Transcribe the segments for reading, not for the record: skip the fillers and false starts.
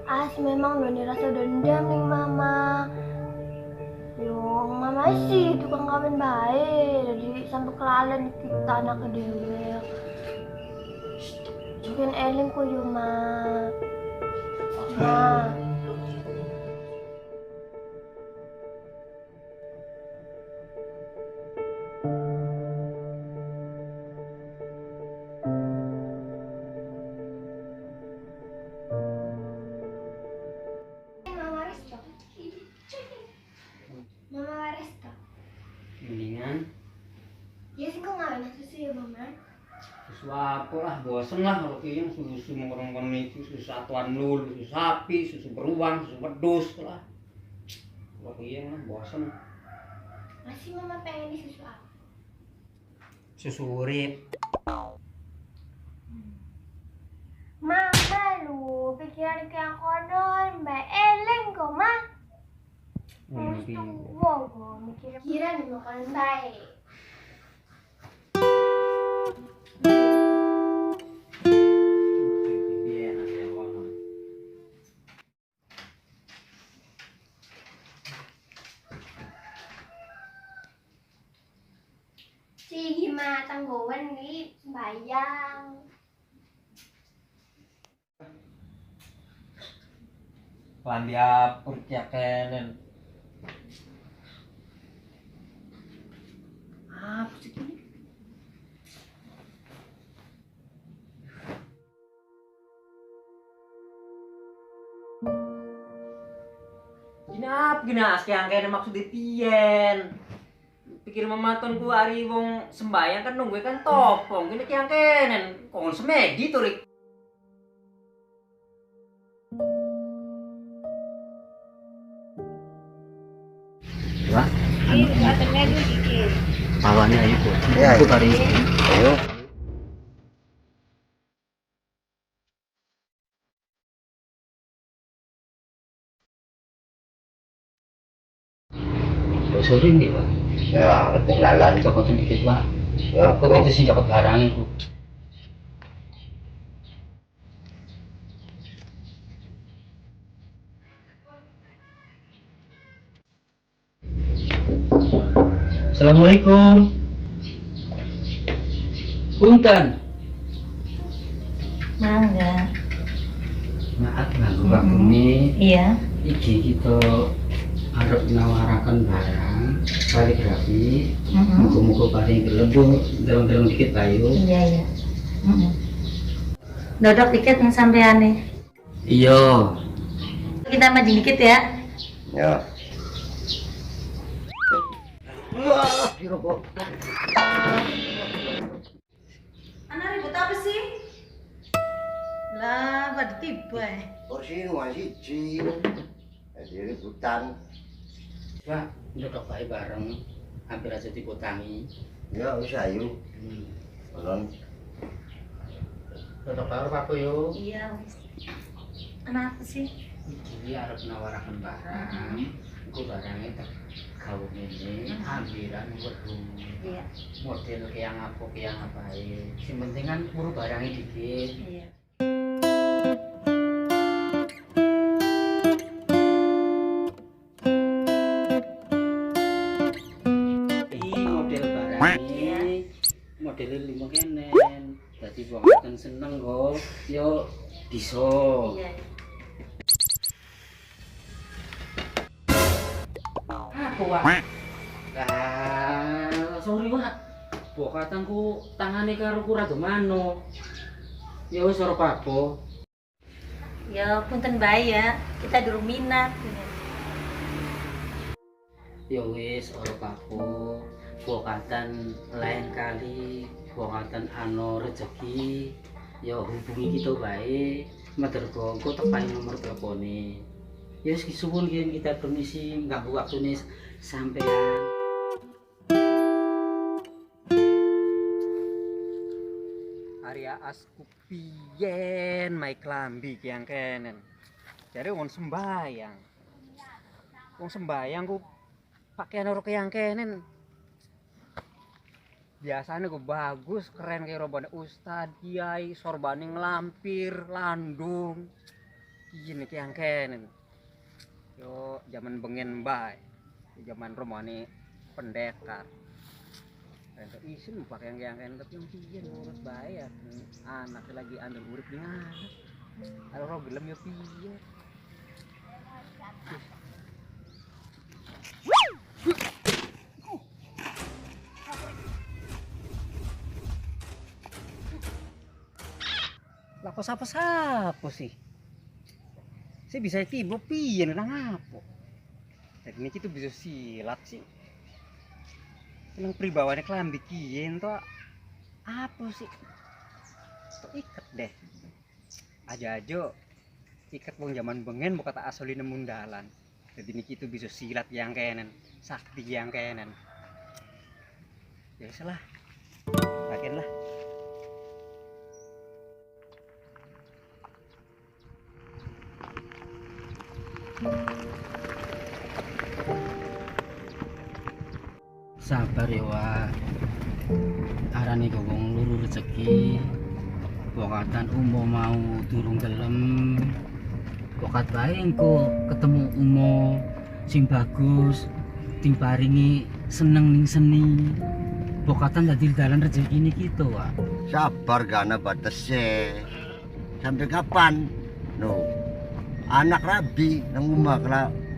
As memang udah rasa dendam nih mama. Yo, mama sih tukang kawin baik, jadi sampai kelalen kita anak dewe. Mungkin eling ko yo ma. Ma. Mama Resto. Mama Resto. Mendingan Ya sih kok nggak enak susu ya mama. susu apa lah, bosen lah kalau kayaknya susu orang itu, susu satuan lul, susu sapi, susu beruang, susu wedus lah. Kalau kayaknya lah bosen. Masih mama pengen di susu apa? Susu urip. Mama lu pikiran kayak konon, mbak Eleng kok ma. Wow, mikiran makanan baik. Sige ma, tangguhan ni bayang. Lambiap urip kenen. Apa sih ini? Gina aski angkene maksudnya piyen. Pikir mamaton ku ari wong sembayang kan nunggu kan topong. Gini ki angkenen kok semedi to rik. Wah, Pawannya ayo kok. Ya, Aku tadi. ayo. Sore nih, Pak. Ya, ketinggalan. Cokot sedikit, Pak. Ya, Kok itu sih cokot barang itu. Assalamualaikum. Punten. Mangga. Maaf ganggu waktu ini. Iya. Iki kita arep nawaraken barang kaligrafi. Muga-muga paling gelem Bu, deleng-deleng dikit ayo. Iya, iya. Dodok dikit yang sampeane. Iya. Kita maju dikit ya. Ya. Wah, dirokok. Anak ribut apa sih? Lah, pada tiba ya. Kursi masih siji. Jadi rebutan. Wah, dodok bae bareng. Hampir aja dipotangi. Ya, wis ayo. Ulun. Dodok baru apa yo? Iya, wis. Anak apa sih? Iki arep nawaraken barang. Iku barangnya tak gawe ngene, ambiran wedu. Iya. Model keyang apa ae. Sing penting kan puru barangnya dikit. Iya. Iki model barangnya. Modelnya lima kenen. Dadi wong akan seneng kok. Yo bisa. Iya. Apa wak? Sorry wak. Mbok katangku tangane karo rada mano. Ya wis ora apa-apa. Ya, punten bae ya. Kita durung minat. Ya wis ora apa-apa. Bokatan lain kali, bokatan ano rezeki. Ya hubungi kita bae. Madergo engko tepain nomor telepone. Ya wis suwun kita permisi nggak waktune sampean. Arya asku piyen mai klambi ki angkenen. Jare wong sembayang. Wong sembayang ku pakaian ora kaya angkenen. Biasanya ku bagus, keren kayak rombongan ustad, kiai, sorbane nglampir, landung. Piye iki angkenen. Yo zaman bengen bae. Zaman romane pendekar. Entuk isin pakai yang tapi yang piye ngurus bae ya. Anak lagi andel urip di mana. Kalau gelem yo piye. Lah kok sapa sih? Saya bisa tiba piye nang apa? Jadi ini kita bisa silat sih. Nang pribawane klambi kiyen to apa sih? Tok iket deh. Aja-aja iket wong zaman bengen buka tak asli nemu dalan. Jadi ini kita bisa silat yang kenen, sakti yang kenen. Ya salah. Yakin lah. Sabar ya Wak. Arane kok wong luru rezeki. Pokatan umo mau durung gelem. Pokat bae engko ketemu umo sing bagus, sing paringi seneng ning seni. Pokatan dadi dalan rezeki niki to, Wak. Sabar gana batese. Sampai kapan? No. Anak rabi nang omah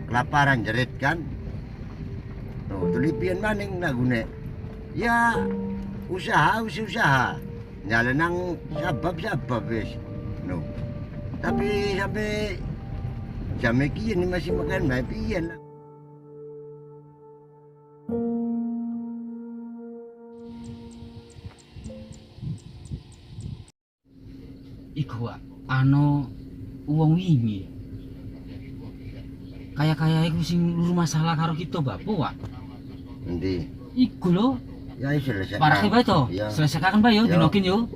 kelaparan jerit kan. No, tulipian maning nagune. Ya usaha. Nyala nang sabab wis. No. Tapi sampai jam iki ini masih makan bae pian lah. Iku Wak, wong wingi. Kaya iku sing luru masalah karo kita, Bapak, Wak. Endi? Iku lho. Ya iso selesai. Parah bae to. Ya. Selesaikan bae yo, Ya. dinokin yo.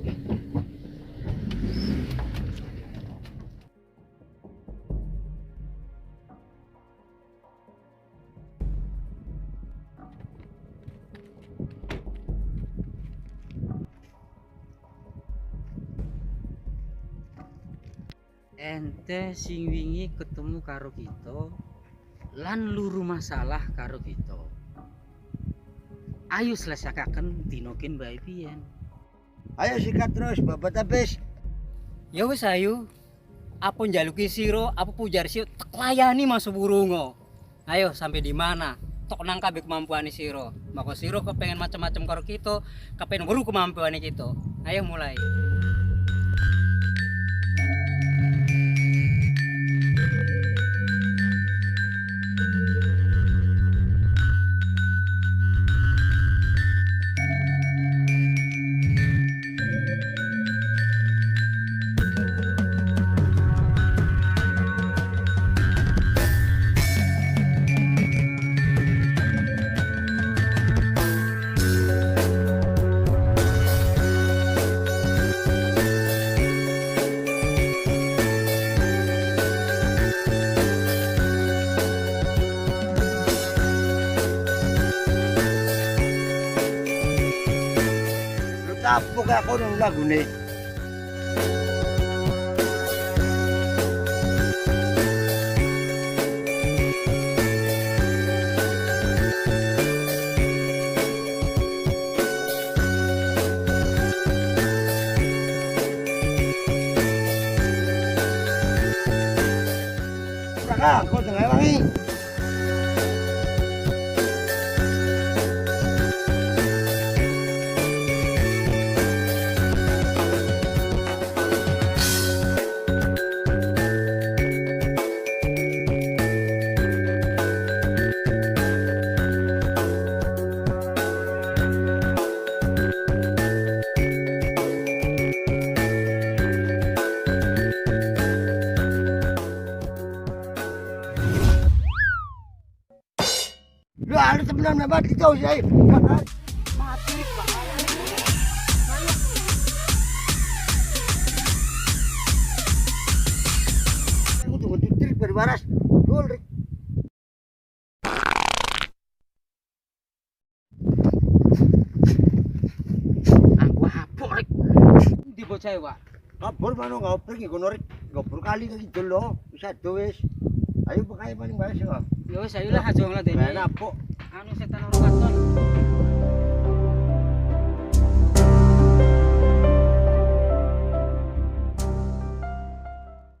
Ente sing wingi ketemu karo kita lan luru masalah karo kita. Ayo selesaikan dinokin bae piyen. Ayo sikat terus babat habis. Ya wis ayo. Apa njaluki sira, apa pujar sira tak layani Mas Burungo. Ayo sampai di mana? Tok nang kabeh kemampuane sira. Maka sira kepengen macam-macam karo kita, kepengen weruh kemampuane kita. Ayo mulai. Tapok ako ng lagune. Saka ako tengah wangi. Lu ada temenan na ba't ikaw siya eh? Matirik ba? Aku tunggu tirik berbaras. Dul, Rik. Aku hapok rek. Ndi bocah Wak? Kabur mano kau pergi kono Rik. ngobrol kali ke kidul lho. Wis ado wis. Ayo pekae paling bae sih kok. Ya wis ayo lah aja nglatih. Enak kok. Anu setan ora katon.